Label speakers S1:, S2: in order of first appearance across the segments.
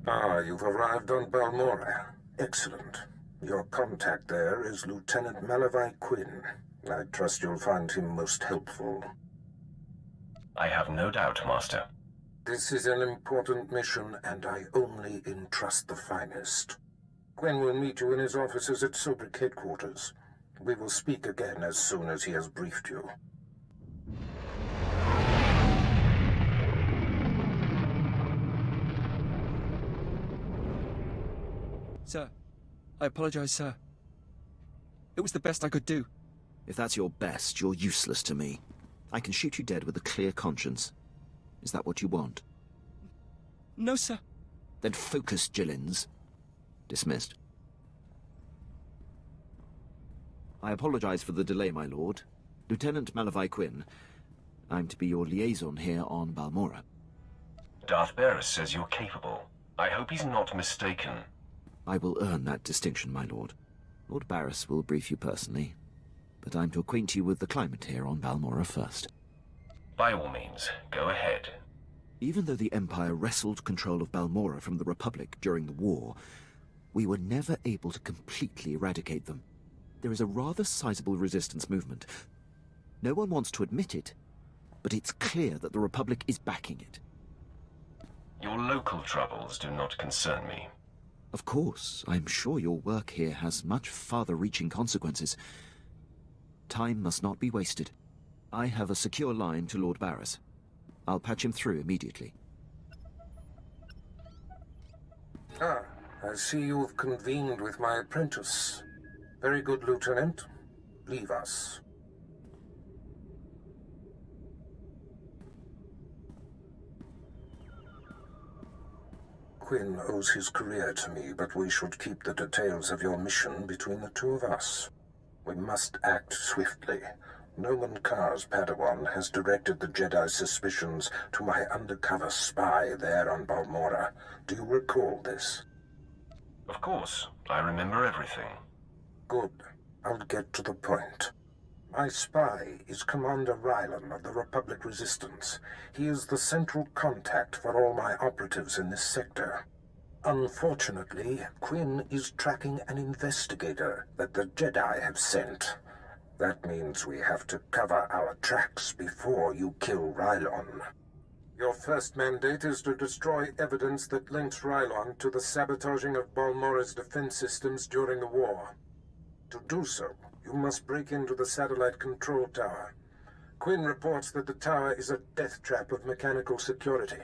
S1: Ah, you've arrived on Balmorra. Excellent. Your contact there is Lieutenant Malavai Quinn. I trust you'll find him most helpful.
S2: I have no doubt, Master.
S1: This is an important mission, and I only entrust the finest. Quinn will meet you in his offices at Sobrik headquarters. We will speak again as soon as he has briefed you.
S3: Sir, I apologize, sir. It was the best I could do.
S4: If that's your best, you're useless to me. I can shoot you dead with a clear conscience. Is that what you want?
S3: No, sir.
S4: Then focus, Jillins. Dismissed. I apologize for the delay, my lord. Lieutenant Malavai Quinn. I'm to be your liaison here on Balmorra.
S2: Darth Barris says you're capable. I hope he's not mistaken.
S4: I will earn that distinction, my lord. Lord Barris will brief you personally, but I'm to acquaint you with the climate here on Balmorra first.
S2: By all means, go ahead.
S4: Even though the Empire wrestled control of Balmorra from the Republic during the war, we were never able to completely eradicate them. There is a rather sizable resistance movement. No one wants to admit it, but it's clear that the Republic is backing it.
S2: Your local troubles do not concern me.
S4: Of course, I'm sure your work here has much farther-reaching consequences. Time must not be wasted. I have a secure line to Lord Barris. I'll patch him through immediately.
S1: Ah, I see you've convened with my apprentice. Very good, Lieutenant. Leave us. Quinn owes his career to me, but we should keep the details of your mission between the two of us. We must act swiftly. Noman Karr's Padawan has directed the Jedi's suspicions to my undercover spy there on Balmorra. Do you recall this?
S2: Of course. I remember everything.
S1: Good. I'll get to the point. My spy is Commander Rylan of the Republic Resistance. He is the central contact for all my operatives in this sector. Unfortunately, Quinn is tracking an investigator that the Jedi have sent. That means we have to cover our tracks before you kill Rylon. Your first mandate is to destroy evidence that links Rylon to the sabotaging of Balmorra's defense systems during the war. To do so, you must break into the satellite control tower. Quinn reports that the tower is a death trap of mechanical security.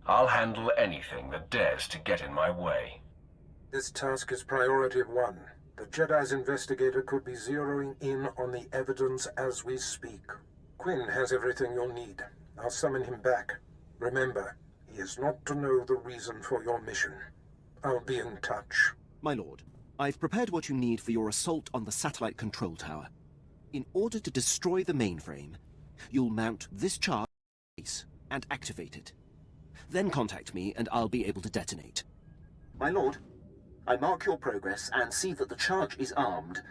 S2: I'll handle anything that dares to get in my way.
S1: This task is priority 1. The Jedi's investigator could be zeroing in on the evidence as we speak. Quinn has everything you'll need. I'll summon him back. Remember, he is not to know the reason for your mission. I'll be in touch.
S5: My lord, I've prepared what you need for your assault on the satellite control tower. In order to destroy the mainframe, you'll mount this charge and activate it. Then contact me and I'll be able to detonate.
S6: My lord, I mark your progress and see that the charge is armed.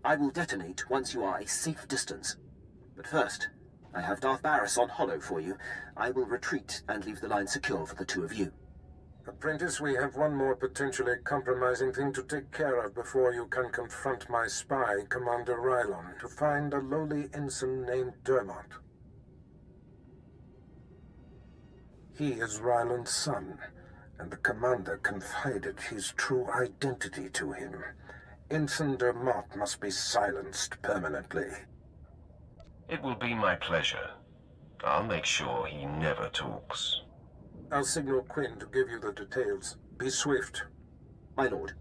S6: I will detonate once you are a safe distance. But first, I have Darth Barris on holo for you. I will retreat and leave the line secure for the two of you.
S1: Apprentice, we have one more potentially compromising thing to take care of before you can confront my spy, Commander Rylon, to find a lowly ensign named Dermot. He is Rylon's son, and the commander confided his true identity to him. Ensign Dermot must be silenced permanently.
S2: It will be my pleasure. I'll make sure he never talks.
S1: I'll signal Quinn to give you the details. Be swift.
S6: My lord,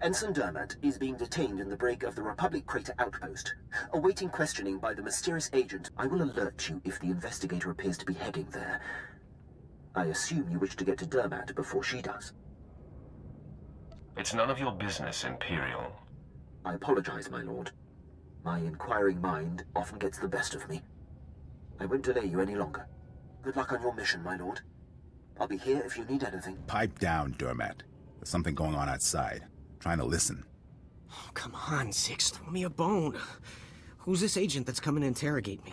S6: Ensign Dermot is being detained in the brig of the Republic Crater Outpost. Awaiting questioning by the mysterious agent, I will alert you if the investigator appears to be heading there. I assume you wish to get to Dermot before she does.
S2: It's none of your business, Imperial.
S6: I apologize, my lord. My inquiring mind often gets the best of me. I won't delay you any longer. Good luck on your mission, my lord. I'll be here if you need anything.
S7: Pipe down, Dermot. There's something going on outside. Trying to listen.
S8: Oh, come on, Six. Throw me a bone. Who's this agent that's coming to interrogate me?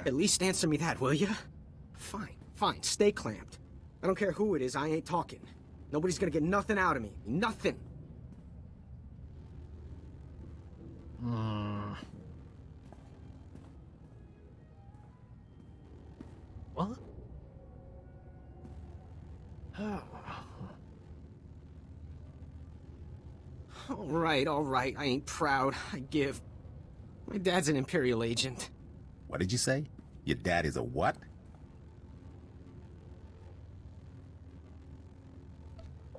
S8: At least answer me that, will you? Fine, fine. Stay clamped. I don't care who it is, I ain't talking. Nobody's gonna get nothing out of me. Nothing!
S9: What?
S8: All right, I ain't proud. I give. My dad's an Imperial agent.
S7: What did you say? Your dad is a what?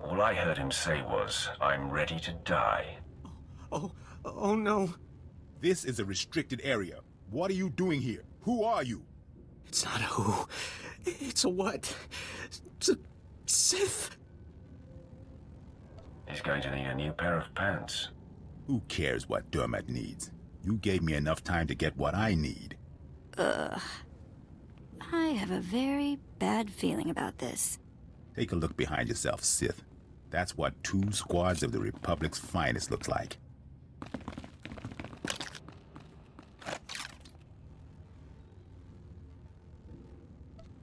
S2: All I heard him say was, I'm ready to die.
S8: Oh no.
S7: This is a restricted area. What are you doing here? Who are you?
S8: It's not a who. It's a what. It's a Sith.
S2: He's going to need a new pair of pants.
S7: Who cares what Dermot needs? You gave me enough time to get what I need.
S10: I have a very bad feeling about this.
S7: Take a look behind yourself, Sith. That's what 2 squads of the Republic's finest looks like.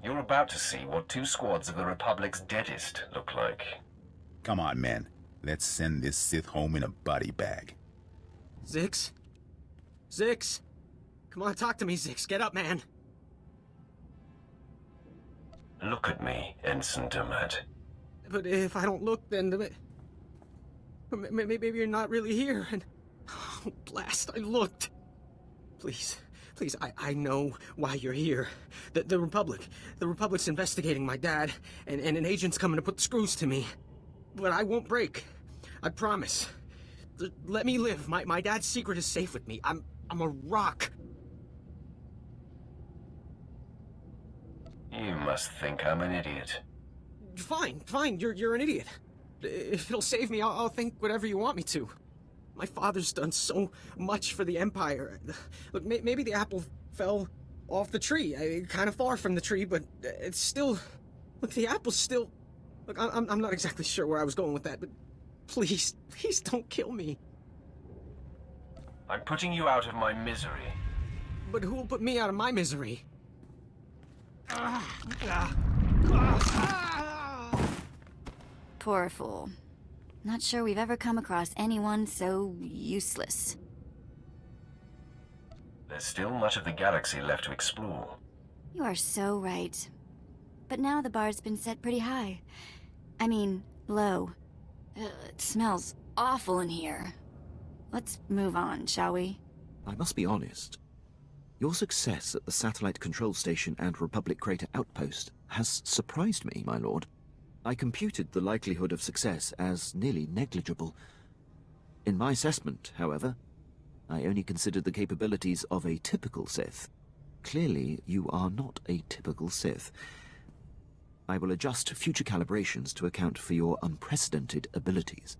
S2: You're about to see what 2 squads of the Republic's deadest look like.
S7: Come on, man. Let's send this Sith home in a body bag.
S8: Zix? Zix? Come on, talk to me, Zix. Get up, man.
S2: Look at me, Ensign Dermot.
S8: But if I don't look, then... Maybe you're not really here, and... Oh, blast, I looked. Please, I know why you're here. The Republic's investigating my dad, and an agent's coming to put the screws to me. But I won't break. I promise. Let me live. My dad's secret is safe with me. I'm a rock.
S2: You must think I'm an idiot.
S8: Fine, you're an idiot. If it'll save me, I'll think whatever you want me to. My father's done so much for the Empire. Look, maybe the apple fell off the tree. Kind of far from the tree, but it's still... Look, the apple's still... Look, I'm not exactly sure where I was going with that, but please don't kill me.
S2: I'm putting you out of my misery.
S8: But who will put me out of my misery?
S10: Poor fool. Not sure we've ever come across anyone so useless.
S2: There's still much of the galaxy left to explore.
S10: You are so right. But now the bar's been set pretty high. I mean, low. It smells awful in here. Let's move on, shall we?
S4: I must be honest. Your success at the Satellite Control Station and Republic Crater Outpost has surprised me, my lord. I computed the likelihood of success as nearly negligible. In my assessment, however, I only considered the capabilities of a typical Sith. Clearly, you are not a typical Sith. I will adjust future calibrations to account for your unprecedented abilities.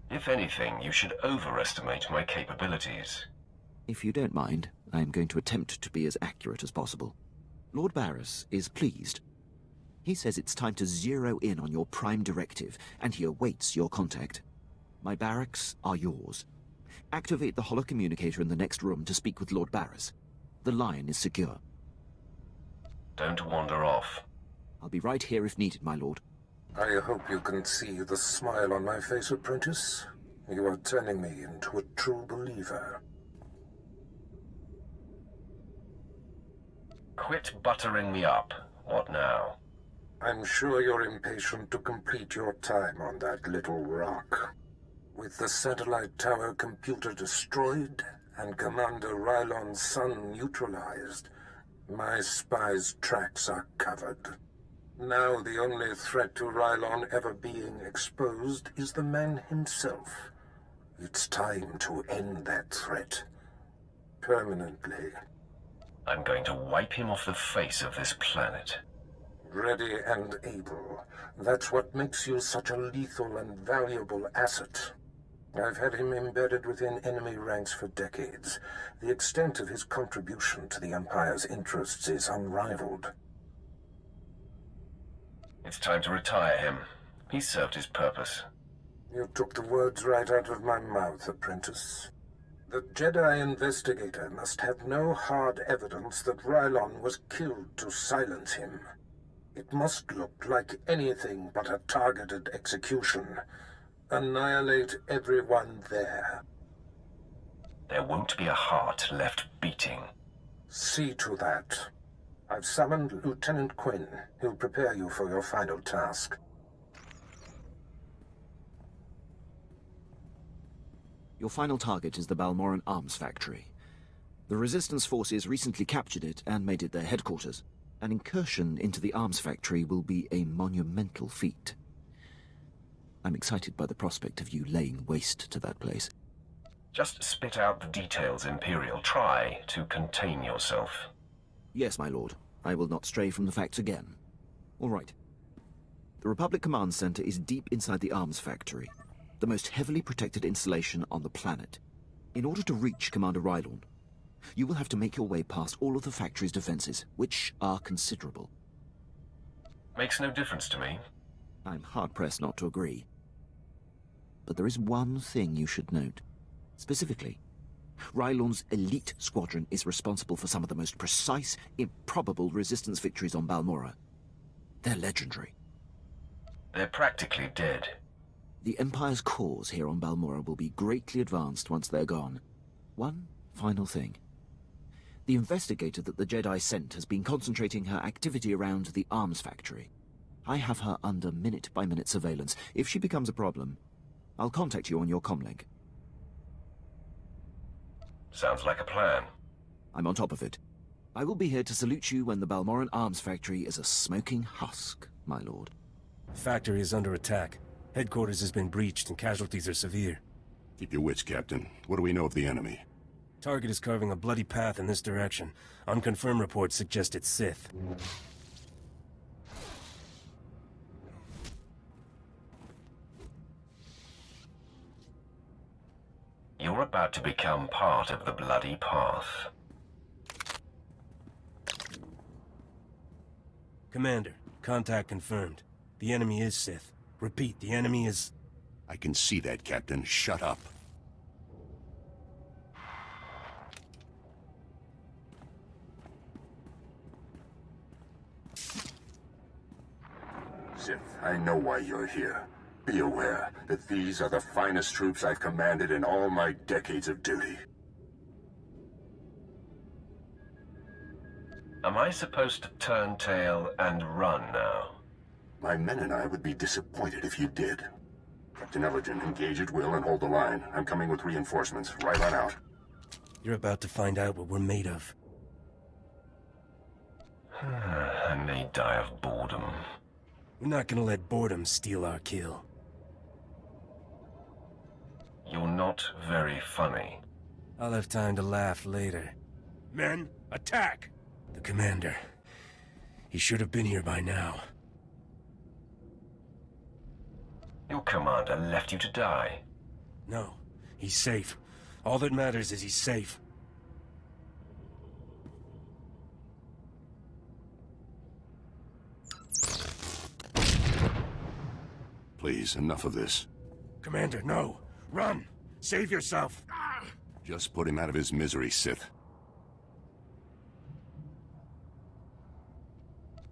S2: If anything, you should overestimate my capabilities.
S4: If you don't mind, I am going to attempt to be as accurate as possible. Lord Barris is pleased. He says it's time to zero in on your prime directive, and he awaits your contact. My barracks are yours. Activate the holocommunicator in the next room to speak with Lord Barris. The line is secure.
S2: Don't wander off.
S4: I'll be right here if needed, my lord.
S1: I hope you can see the smile on my face, apprentice. You are turning me into a true believer.
S2: Quit buttering me up. What now?
S1: I'm sure you're impatient to complete your time on that little rock. With the satellite tower computer destroyed and Commander Rylon's son neutralized, my spy's tracks are covered. Now the only threat to Rylon ever being exposed is the man himself. It's time to end that threat. Permanently.
S2: I'm going to wipe him off the face of this planet.
S1: Ready and able. That's what makes you such a lethal and valuable asset. I've had him embedded within enemy ranks for decades. The extent of his contribution to the Empire's interests is unrivaled.
S2: It's time to retire him. He served his purpose.
S1: You took the words right out of my mouth, apprentice. The Jedi investigator must have no hard evidence that Rylon was killed to silence him. It must look like anything but a targeted execution. Annihilate everyone there.
S2: There won't be a heart left beating.
S1: See to that. I've summoned Lieutenant Quinn. He'll prepare you for your final task.
S4: Your final target is the Balmorran arms factory. The Resistance forces recently captured it and made it their headquarters. An incursion into the arms factory will be a monumental feat. I'm excited by the prospect of you laying waste to that place.
S2: Just spit out the details, Imperial. Try to contain yourself.
S4: Yes, my lord. I will not stray from the facts again. All right. The Republic Command Center is deep inside the arms factory, the most heavily protected installation on the planet. In order to reach Commander Rylorn, you will have to make your way past all of the factory's defenses, which are considerable.
S2: Makes no difference to me.
S4: I'm hard-pressed not to agree. But there is one thing you should note. Specifically, Rylorn's elite squadron is responsible for some of the most precise, improbable Resistance victories on Balmorra. They're legendary.
S2: They're practically dead.
S4: The Empire's cause here on Balmorra will be greatly advanced once they're gone. One final thing. The investigator that the Jedi sent has been concentrating her activity around the arms factory. I have her under minute-by-minute surveillance. If she becomes a problem, I'll contact you on your comlink.
S2: Sounds like a plan.
S4: I'm on top of it. I will be here to salute you when the Balmorran arms factory is a smoking husk, my lord.
S9: Factory is under attack. Headquarters has been breached and casualties are severe.
S11: Keep your wits, Captain. What do we know of the enemy?
S9: Target is carving a bloody path in this direction. Unconfirmed reports suggest it's Sith.
S2: You're about to become part of the bloody path.
S9: Commander, contact confirmed. The enemy is Sith. Repeat, the enemy is...
S11: I can see that, Captain. Shut up. Sith, I know why you're here. Be aware that these are the finest troops I've commanded in all my decades of duty.
S2: Am I supposed to turn tail and run now?
S11: My men and I would be disappointed if you did. Captain Ellerton, engage at will and hold the line. I'm coming with reinforcements. Right on out.
S9: You're about to find out what we're made of.
S2: I may die of boredom.
S9: We're not gonna let boredom steal our kill.
S2: You're not very funny.
S9: I'll have time to laugh later. Men, attack! The commander. He should have been here by now.
S2: Your commander left you to die.
S9: No, he's safe. All that matters is he's safe.
S11: Please, enough of this.
S9: Commander, no! Run! Save yourself!
S11: Just put him out of his misery, Sith.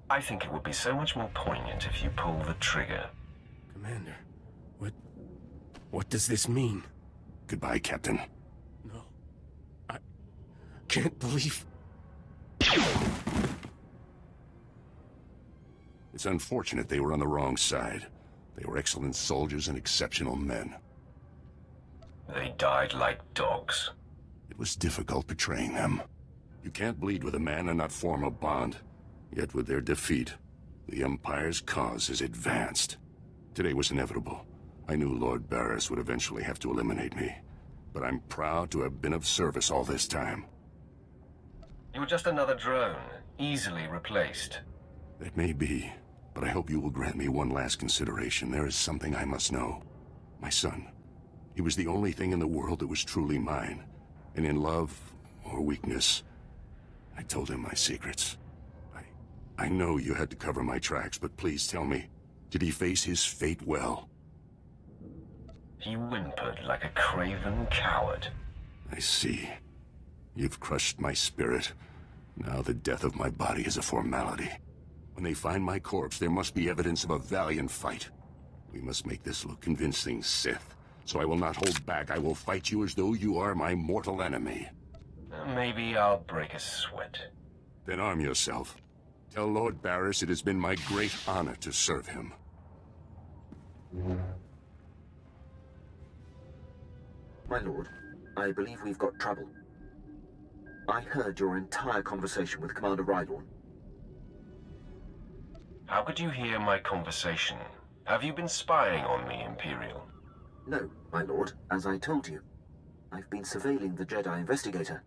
S2: I think it would be so much more poignant if you pull the trigger.
S9: Commander, what does this mean?
S11: Goodbye, Captain.
S9: No. I can't believe...
S11: It's unfortunate they were on the wrong side. They were excellent soldiers and exceptional men.
S2: They died like dogs.
S11: It was difficult betraying them. You can't bleed with a man and not form a bond. Yet with their defeat, the Empire's cause is advanced. Today was inevitable. I knew Lord Barris would eventually have to eliminate me. But I'm proud to have been of service all this time.
S2: You were just another drone, easily replaced.
S11: That may be, but I hope you will grant me one last consideration. There is something I must know. My son. He was the only thing in the world that was truly mine. And in love or weakness, I told him my secrets. I know you had to cover my tracks, but please tell me, did he face his fate well?
S2: He whimpered like a craven coward.
S11: I see. You've crushed my spirit. Now the death of my body is a formality. When they find my corpse, there must be evidence of a valiant fight. We must make this look convincing, Sith. So I will not hold back. I will fight you as though you are my mortal enemy.
S2: Maybe I'll break a sweat.
S11: Then arm yourself. Tell Lord Barris it has been my great honor to serve him.
S6: My lord, I believe we've got trouble. I heard your entire conversation with Commander Rylorn.
S2: How could you hear my conversation? Have you been spying on me, Imperial?
S6: No, my lord, as I told you. I've been surveilling the Jedi investigator.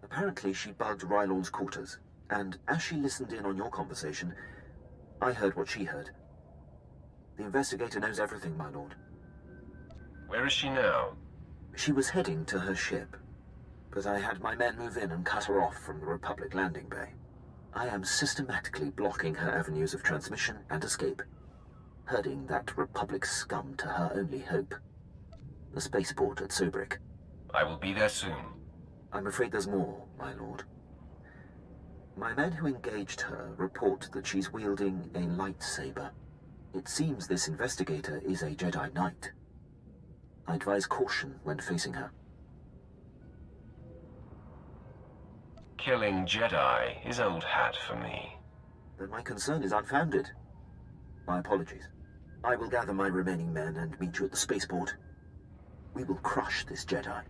S6: Apparently she bugged Rylorn's quarters, and as she listened in on your conversation, I heard what she heard. The investigator knows everything, my lord.
S2: Where is she now?
S6: She was heading to her ship, but I had my men move in and cut her off from the Republic landing bay. I am systematically blocking her avenues of transmission and escape, herding that Republic scum to her only hope, the spaceport at Sobrik.
S2: I will be there soon.
S6: I'm afraid there's more, my lord. My men who engaged her report that she's wielding a lightsaber. It seems this investigator is a Jedi Knight. I advise caution when facing her.
S2: Killing Jedi is old hat for me.
S6: Then my concern is unfounded. My apologies. I will gather my remaining men and meet you at the spaceport. We will crush this Jedi.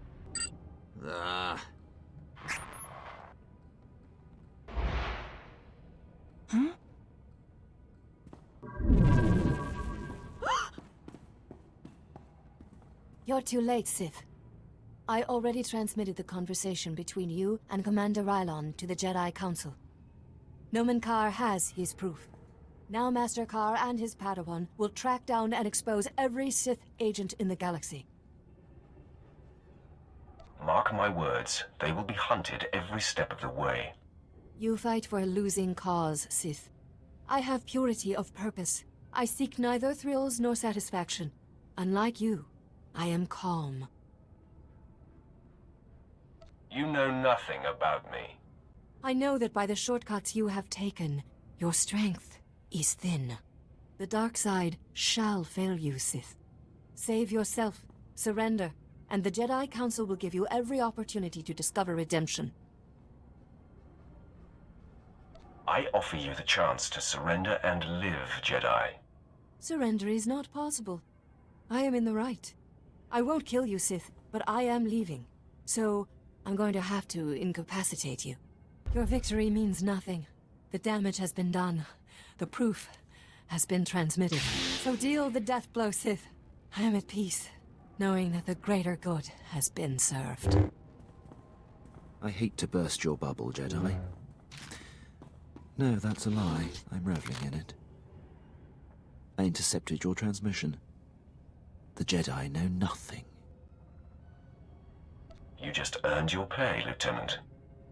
S12: You're too late, Sith. I already transmitted the conversation between you and Commander Rylon to the Jedi Council. Nomen Karr has his proof. Now Master Karr and his Padawan will track down and expose every Sith agent in the galaxy.
S2: Mark my words, they will be hunted every step of the way.
S12: You fight for a losing cause, Sith. I have purity of purpose. I seek neither thrills nor satisfaction. Unlike you, I am calm.
S2: You know nothing about me.
S12: I know that by the shortcuts you have taken, your strength is thin. The dark side shall fail you, Sith. Save yourself, surrender, and the Jedi Council will give you every opportunity to discover redemption.
S2: I offer you the chance to surrender and live, Jedi.
S12: Surrender is not possible. I am in the right. I won't kill you, Sith, but I am leaving. So, I'm going to have to incapacitate you. Your victory means nothing. The damage has been done. The proof has been transmitted. So deal the death blow, Sith. I am at peace, knowing that the greater good has been served.
S4: I hate to burst your bubble, Jedi. No, that's a lie. I'm reveling in it. I intercepted your transmission. The Jedi know nothing.
S2: You just earned your pay, Lieutenant.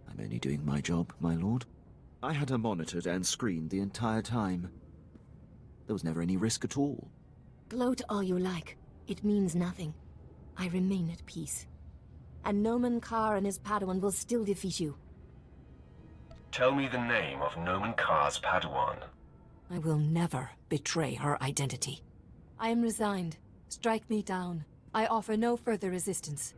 S4: I'm only doing my job, my lord. I had her monitored and screened the entire time. There was never any risk at all.
S12: Gloat all you like. It means nothing. I remain at peace. And Nomen Karr and his Padawan will still defeat you.
S2: Tell me the name of Nomen Karr's Padawan.
S12: I will never betray her identity. I am resigned. Strike me down. I offer no further resistance.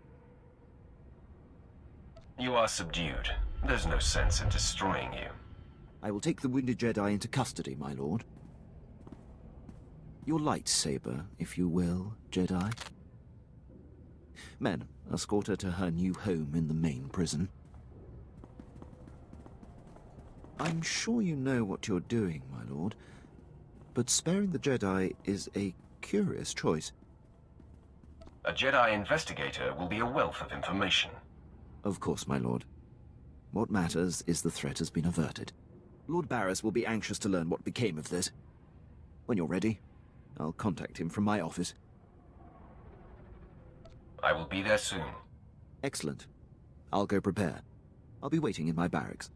S2: You are subdued. There's no sense in destroying you.
S4: I will take the wounded Jedi into custody, my lord. Your lightsaber, if you will, Jedi. Men, escort her to her new home in the main prison. I'm sure you know what you're doing, my lord, but sparing the Jedi is a curious choice.
S2: A Jedi investigator will be a wealth of information.
S4: Of course, my lord. What matters is the threat has been averted. Lord Barris will be anxious to learn what became of this. When you're ready, I'll contact him from my office.
S2: I will be there soon.
S4: Excellent. I'll go prepare. I'll be waiting in my barracks.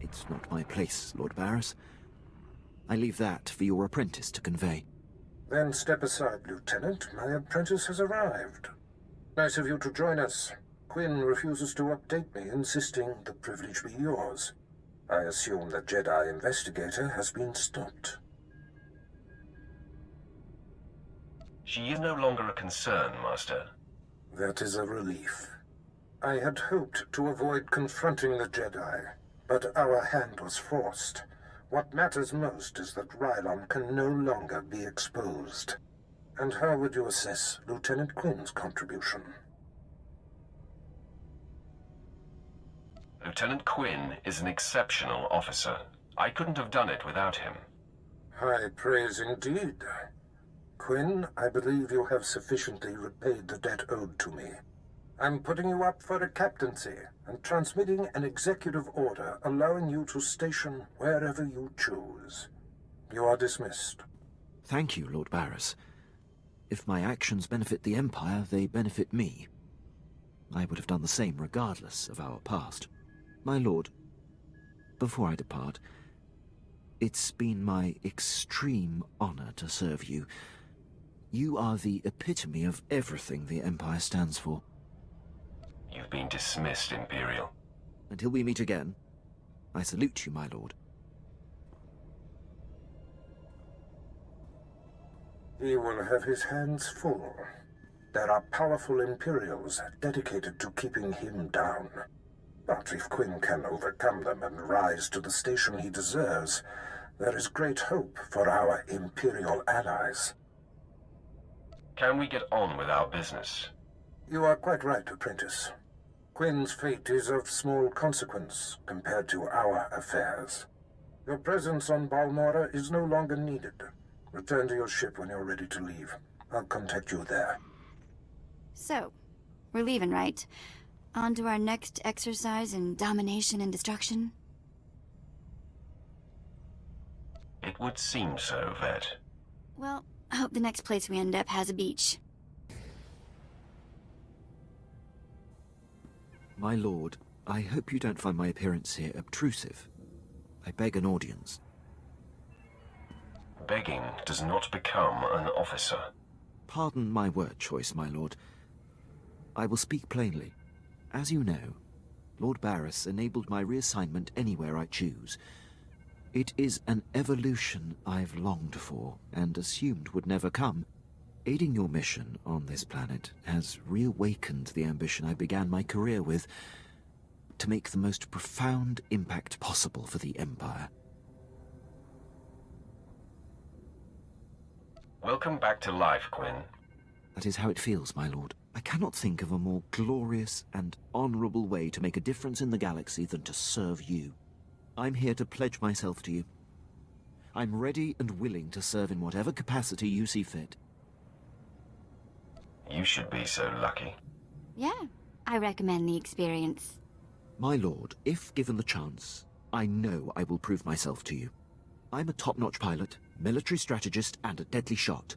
S4: It's not my place, Lord Barris. I leave that for your apprentice to convey.
S1: Then step aside, Lieutenant. My apprentice has arrived. Nice of you to join us. Quinn refuses to update me, insisting the privilege be yours. I assume the Jedi investigator has been stopped.
S2: She is no longer a concern, Master.
S1: That is a relief. I had hoped to avoid confronting the Jedi, but our hand was forced. What matters most is that Rylon can no longer be exposed. And how would you assess Lieutenant Quinn's contribution?
S2: Lieutenant Quinn is an exceptional officer. I couldn't have done it without him.
S1: High praise indeed. Quinn, I believe you have sufficiently repaid the debt owed to me. I'm putting you up for a captaincy and transmitting an executive order allowing you to station wherever you choose. You are dismissed.
S4: Thank you, Lord Barris. If my actions benefit the Empire, they benefit me. I would have done the same regardless of our past. My lord, before I depart, it's been my extreme honor to serve you. You are the epitome of everything the Empire stands for.
S2: You've been dismissed, Imperial.
S4: Until we meet again, I salute you, my lord.
S1: He will have his hands full. There are powerful Imperials dedicated to keeping him down. But if Quinn can overcome them and rise to the station he deserves, there is great hope for our Imperial allies.
S2: Can we get on with our business?
S1: You are quite right, apprentice. Quinn's fate is of small consequence compared to our affairs. Your presence on Balmorra is no longer needed. Return to your ship when you're ready to leave. I'll contact you there.
S10: So, we're leaving, right? On to our next exercise in domination and destruction?
S2: It would seem so, Vet.
S10: Well, I hope the next place we end up has a beach.
S4: My lord, I hope you don't find my appearance here obtrusive. I beg an audience.
S2: Begging does not become an officer.
S4: Pardon my word choice, my lord. I will speak plainly. As you know, Lord Barris enabled my reassignment anywhere I choose. It is an evolution I've longed for and assumed would never come. Aiding your mission on this planet has reawakened the ambition I began my career with, to make the most profound impact possible for the Empire.
S2: Welcome back to life, Quinn.
S4: That is how it feels, my lord. I cannot think of a more glorious and honorable way to make a difference in the galaxy than to serve you. I'm here to pledge myself to you. I'm ready and willing to serve in whatever capacity you see fit.
S2: You should be so lucky.
S10: Yeah, I recommend the experience.
S4: My lord, if given the chance, I know I will prove myself to you. I'm a top-notch pilot, military strategist, and a deadly shot.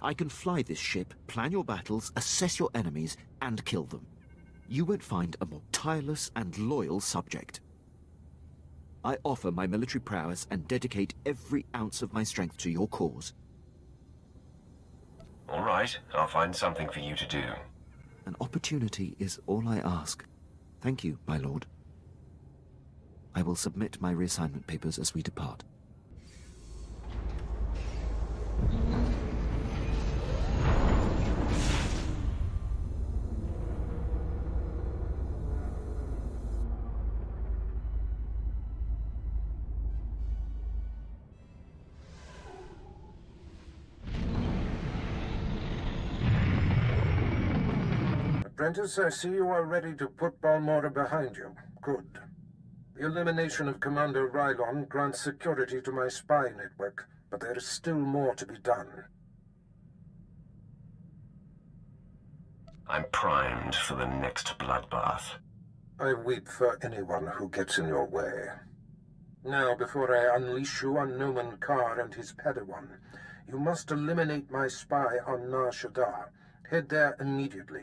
S4: I can fly this ship, plan your battles, assess your enemies, and kill them. You won't find a more tireless and loyal subject. I offer my military prowess and dedicate every ounce of my strength to your cause.
S2: All right, I'll find something for you to do.
S4: An opportunity is all I ask. Thank you, my lord. I will submit my reassignment papers as we depart.
S1: Apprentice, I see you are ready to put Balmorra behind you. Good. The elimination of Commander Rylon grants security to my spy network, but there is still more to be done.
S2: I'm primed for the next bloodbath.
S1: I weep for anyone who gets in your way. Now, before I unleash you on Noman Carr and his Padawan, you must eliminate my spy on Nar Shaddaa. Head there immediately.